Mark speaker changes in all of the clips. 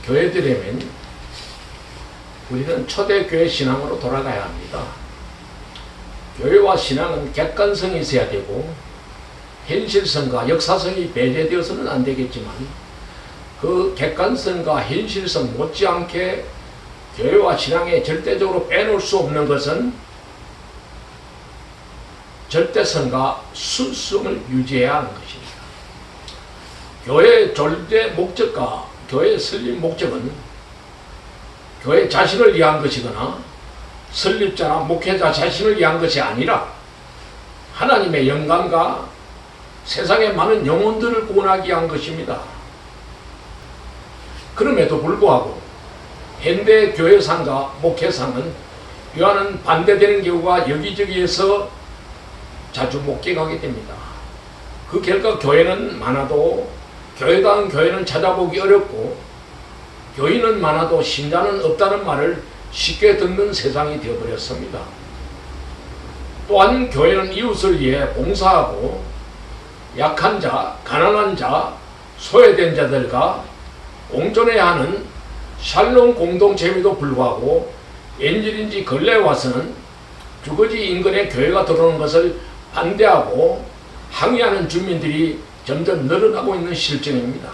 Speaker 1: 교회 되려면 우리는 초대교회 신앙으로 돌아가야 합니다. 교회와 신앙은 객관성이 있어야 되고 현실성과 역사성이 배제되어서는 안 되겠지만 그 객관성과 현실성 못지않게 교회와 신앙에 절대적으로 빼놓을 수 없는 것은 절대성과 순수성을 유지해야 하는 것입니다. 교회의 존재 목적과 교회의 설립 목적은 교회 자신을 위한 것이거나 설립자나 목회자 자신을 위한 것이 아니라 하나님의 영광과 세상의 많은 영혼들을 구원하기 위한 것입니다. 그럼에도 불구하고 현대 교회상과 목회상은 이와는 반대되는 경우가 여기저기에서 자주 목격하게 됩니다. 그 결과 교회는 많아도 교회다운 교회는 찾아보기 어렵고 교인은 많아도 신자는 없다는 말을 쉽게 듣는 세상이 되어버렸습니다. 또한 교회는 이웃을 위해 봉사하고 약한 자, 가난한 자, 소외된 자들과 공존해야 하는 샬롬 공동체임에도 불구하고 웬일인지 근래에 와서는 주거지 인근에 교회가 들어오는 것을 반대하고 항의하는 주민들이 점점 늘어나고 있는 실정입니다.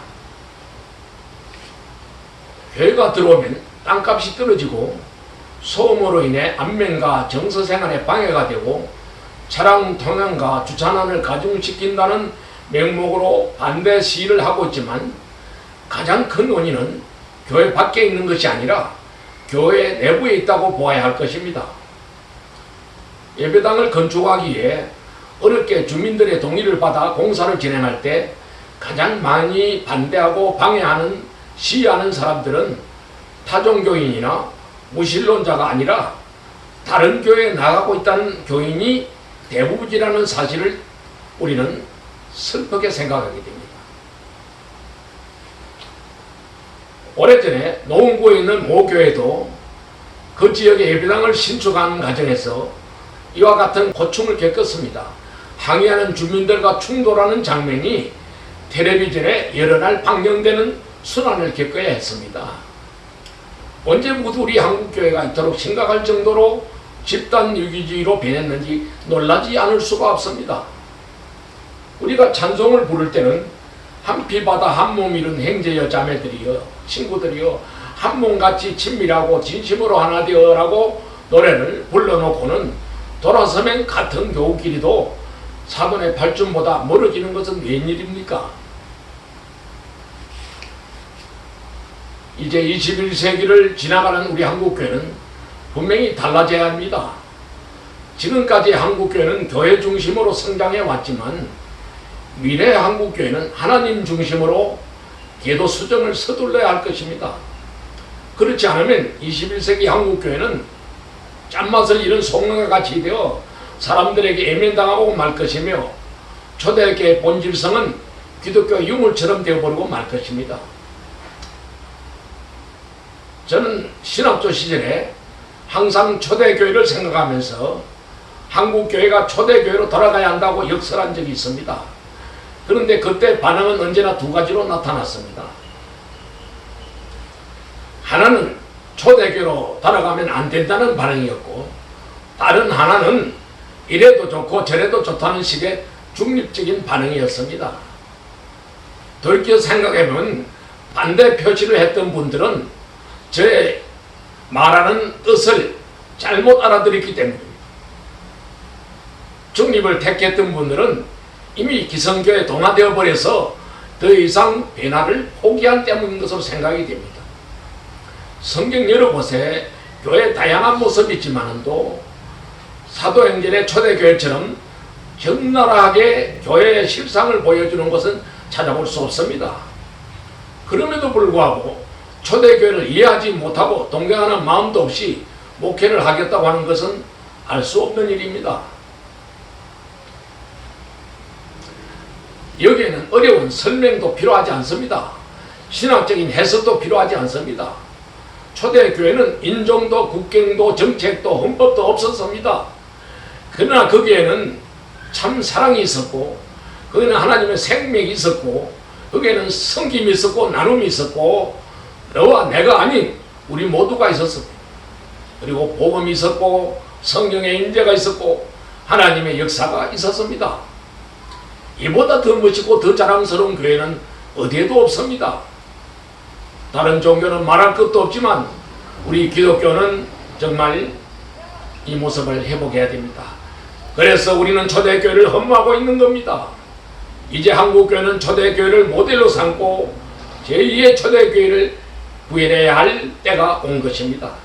Speaker 1: 교회가 들어오면 땅값이 떨어지고 소음으로 인해 안면과 정서생활에 방해가 되고 차량 통행과 주차난을 가중시킨다는 명목으로 반대 시위를 하고 있지만 가장 큰 원인은 교회 밖에 있는 것이 아니라 교회 내부에 있다고 보아야 할 것입니다. 예배당을 건축하기 위해 어렵게 주민들의 동의를 받아 공사를 진행할 때 가장 많이 반대하고 방해하는 시위하는 사람들은 타종교인이나 무신론자가 아니라 다른 교회에 나가고 있다는 교인이 대부분이라는 사실을 우리는 슬프게 생각하게 됩니다. 오래전에 노원구에 있는 모 교회도 그 지역의 예배당을 신축하는 과정에서 이와 같은 고충을 겪었습니다. 항의하는 주민들과 충돌하는 장면이 텔레비전에 여러 날 방영되는 순환을 겪어야 했습니다. 언제부터 우리 한국교회가 이토록 심각할 정도로 집단 유기주의로 변했는지 놀라지 않을 수가 없습니다. 우리가 찬송을 부를 때는 한 피바다 한 몸 이룬 형제여 자매들이여 친구들이여 한 몸같이 친밀하고 진심으로 하나 되어라고 노래를 불러놓고는 돌아서면 같은 교우끼리도 사돈의 발춤보다 멀어지는 것은 웬일입니까? 이제 21세기를 지나가는 우리 한국교회는 분명히 달라져야 합니다. 지금까지 한국교회는 교회 중심으로 성장해 왔지만 미래의 한국교회는 하나님 중심으로 기도 수정을 서둘러야 할 것입니다. 그렇지 않으면 21세기 한국교회는 짠맛을 잃은 송나가 같이 되어 사람들에게 애면당하고 말 것이며 초대교회의 본질성은 기독교 유물처럼 되어버리고 말 것입니다. 저는 신학조 시절에 항상 초대교회를 생각하면서 한국교회가 초대교회로 돌아가야 한다고 역설한 적이 있습니다. 그런데 그때 반응은 언제나 두 가지로 나타났습니다. 하나는 초대교회로 돌아가면 안 된다는 반응이었고 다른 하나는 이래도 좋고 저래도 좋다는 식의 중립적인 반응이었습니다. 돌이켜 생각해보면 반대 표시를 했던 분들은 저의 말하는 뜻을 잘못 알아들었기 때문입니다. 중립을 택했던 분들은 이미 기성교에 동화되어 버려서 더 이상 변화를 포기한 때문인 것으로 생각이 됩니다. 성경 여러 곳에 교회의 다양한 모습이 있지만도 사도행전의 초대교회처럼 적나라하게 교회의 실상을 보여주는 것은 찾아볼 수 없습니다. 그럼에도 불구하고 초대교회를 이해하지 못하고 동경하는 마음도 없이 목회를 하겠다고 하는 것은 알 수 없는 일입니다. 여기에는 어려운 설명도 필요하지 않습니다. 신학적인 해석도 필요하지 않습니다. 초대교회는 인종도 국경도 정책도 헌법도 없었습니다. 그러나 거기에는 참 사랑이 있었고 거기는 하나님의 생명이 있었고 거기에는 섬김이 있었고 나눔이 있었고 너와 내가 아닌 우리 모두가 있었습니다. 그리고 복음이 있었고 성령의 임재가 있었고 하나님의 역사가 있었습니다. 이보다 더 멋지고 더 자랑스러운 교회는 어디에도 없습니다. 다른 종교는 말할 것도 없지만 우리 기독교는 정말 이 모습을 회복해야 됩니다. 그래서 우리는 초대교회를 허무하고 있는 겁니다. 이제 한국교회는 초대교회를 모델로 삼고 제2의 초대교회를 구현해야 할 때가 온 것입니다.